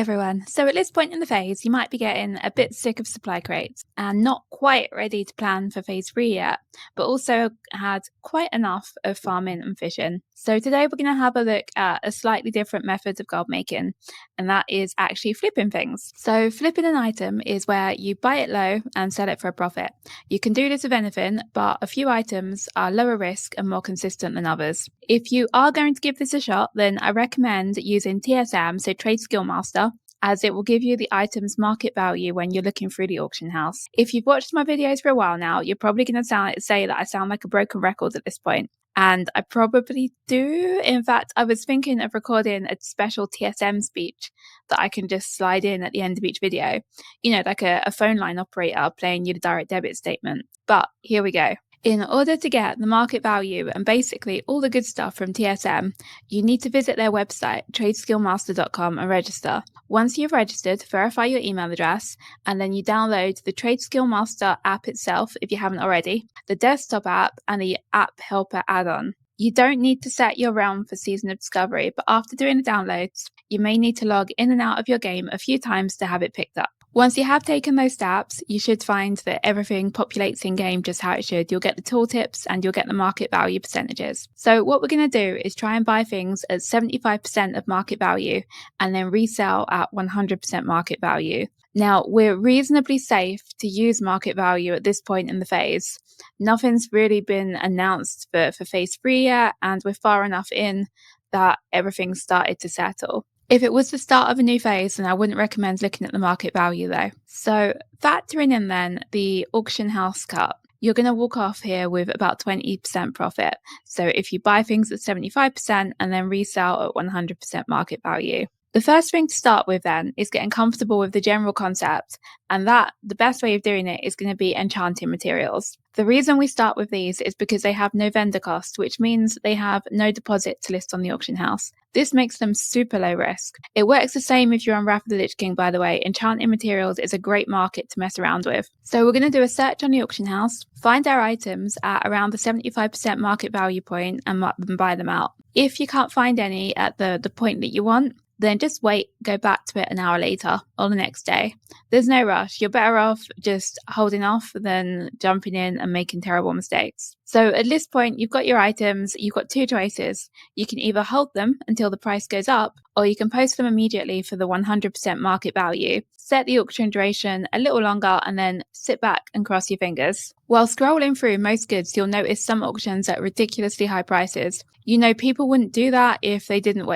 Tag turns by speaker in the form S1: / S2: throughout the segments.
S1: everyone. So at this point in the phase, you might be getting a bit sick of supply crates and not quite ready to plan for phase 3 yet, but also had quite enough of farming and fishing. So today we're going to have a look at a slightly different method of gold making, and that is actually flipping things. So flipping an item is where you buy it low and sell it for a profit. You can do this with anything, but a few items are lower risk and more consistent than others. If you are going to give this a shot, then I recommend using TSM, so Trade Skill Master, as it will give you the item's market value when you're looking through the auction house. If you've watched my videos for a while now, you're probably going to say that I sound like a broken record at this point. And I probably do. In fact, I was thinking of recording a special TSM speech that I can just slide in at the end of each video. You know, like a phone line operator playing you the direct debit statement. But here we go. In order to get the market value and basically all the good stuff from TSM, you need to visit their website, tradeskillmaster.com, and register. Once you've registered, verify your email address, and then you download the Trade Skill Master app itself if you haven't already, the desktop app, and the App Helper add-on. You don't need to set your realm for Season of Discovery, but after doing the downloads, you may need to log in and out of your game a few times to have it picked up. Once you have taken those steps, you should find that everything populates in-game just how it should. You'll get the tooltips and you'll get the market value percentages. So what we're going to do is try and buy things at 75% of market value and then resell at 100% market value. Now, we're reasonably safe to use market value at this point in the phase. Nothing's really been announced for phase 3 yet, and we're far enough in that everything's started to settle. If it was the start of a new phase, then I wouldn't recommend looking at the market value though. So factoring in then the auction house cut, you're going to walk off here with about 20% profit. So if you buy things at 75% and then resell at 100% market value. The first thing to start with then is getting comfortable with the general concept, and that the best way of doing it is going to be enchanting materials. The reason we start with these is because they have no vendor cost, which means they have no deposit to list on the auction house. This makes them super low risk. It works the same if you're on Wrath of the Lich King, by the way. Enchanting materials is a great market to mess around with. So we're going to do a search on the auction house, find our items at around the 75% market value point and buy them out. If you can't find any at the point that you want, then just wait, go back to it an hour later or the next day. There's no rush. You're better off just holding off than jumping in and making terrible mistakes. So at this point, you've got your items, you've got two choices. You can either hold them until the price goes up, or you can post them immediately for the 100% market value, set the auction duration a little longer, and then sit back and cross your fingers. While scrolling through most goods, you'll notice some auctions at ridiculously high prices. You know, people wouldn't do that if it didn't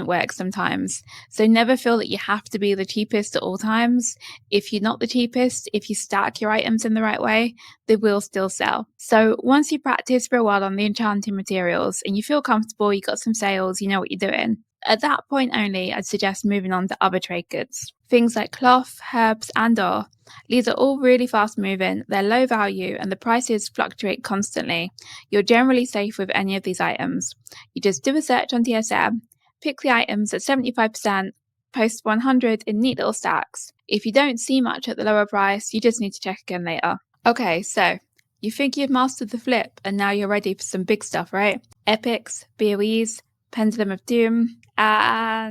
S1: work sometimes. So never feel that you have to be the cheapest at all times. If you're not the cheapest, if you stack your items in the right way, they will still sell. So once you practice for a while on the enchanting materials and you feel comfortable, you got some sales, you know what you're doing. At that point only, I'd suggest moving on to other trade goods. Things like cloth, herbs, and ore. These are all really fast moving, they're low value, and the prices fluctuate constantly. You're generally safe with any of these items. You just do a search on TSM, pick the items at 75%, post 100 in neat little stacks. If you don't see much at the lower price, you just need to check again later. Okay, so you think you've mastered the flip and now you're ready for some big stuff, right? Epics, BOEs, Pendulum of Doom.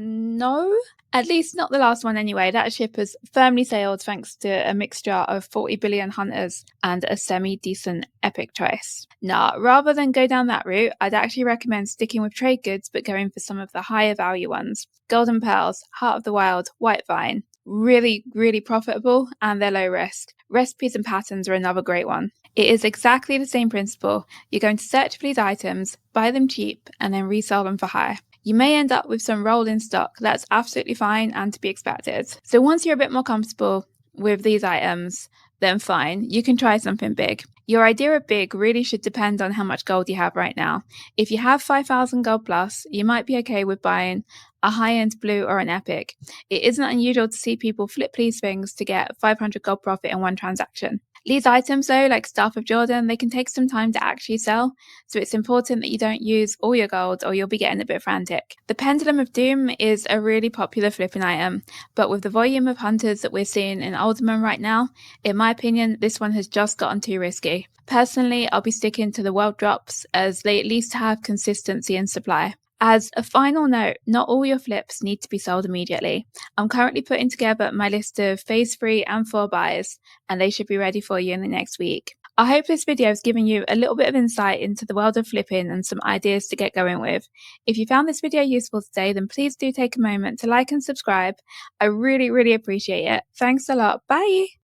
S1: No, at least not the last one anyway. That ship has firmly sailed thanks to a mixture of 40 billion hunters and a semi-decent epic choice. Nah, rather than go down that route, I'd actually recommend sticking with trade goods but going for some of the higher value ones. Golden Pearls, Heart of the Wild, White Vine. Really, really profitable and they're low risk. Recipes and patterns are another great one. It is exactly the same principle. You're going to search for these items, buy them cheap, and then resell them for high. You may end up with some rolled in stock. That's absolutely fine and to be expected. So once you're a bit more comfortable with these items, then fine, you can try something big. Your idea of big really should depend on how much gold you have right now. If you have 5,000 gold plus, you might be okay with buying a high-end blue or an epic. It isn't unusual to see people flip these things to get 500 gold profit in one transaction. These items though, like Staff of Jordan, they can take some time to actually sell, so it's important that you don't use all your gold or you'll be getting a bit frantic. The Pendulum of Doom is a really popular flipping item, but with the volume of hunters that we're seeing in Alderman right now, in my opinion, this one has just gotten too risky. Personally, I'll be sticking to the world drops as they at least have consistency in supply. As a final note, not all your flips need to be sold immediately. I'm currently putting together my list of phase 3 and 4 buys, and they should be ready for you in the next week. I hope this video has given you a little bit of insight into the world of flipping and some ideas to get going with. If you found this video useful today, then please do take a moment to like and subscribe. I really appreciate it. Thanks a lot. Bye!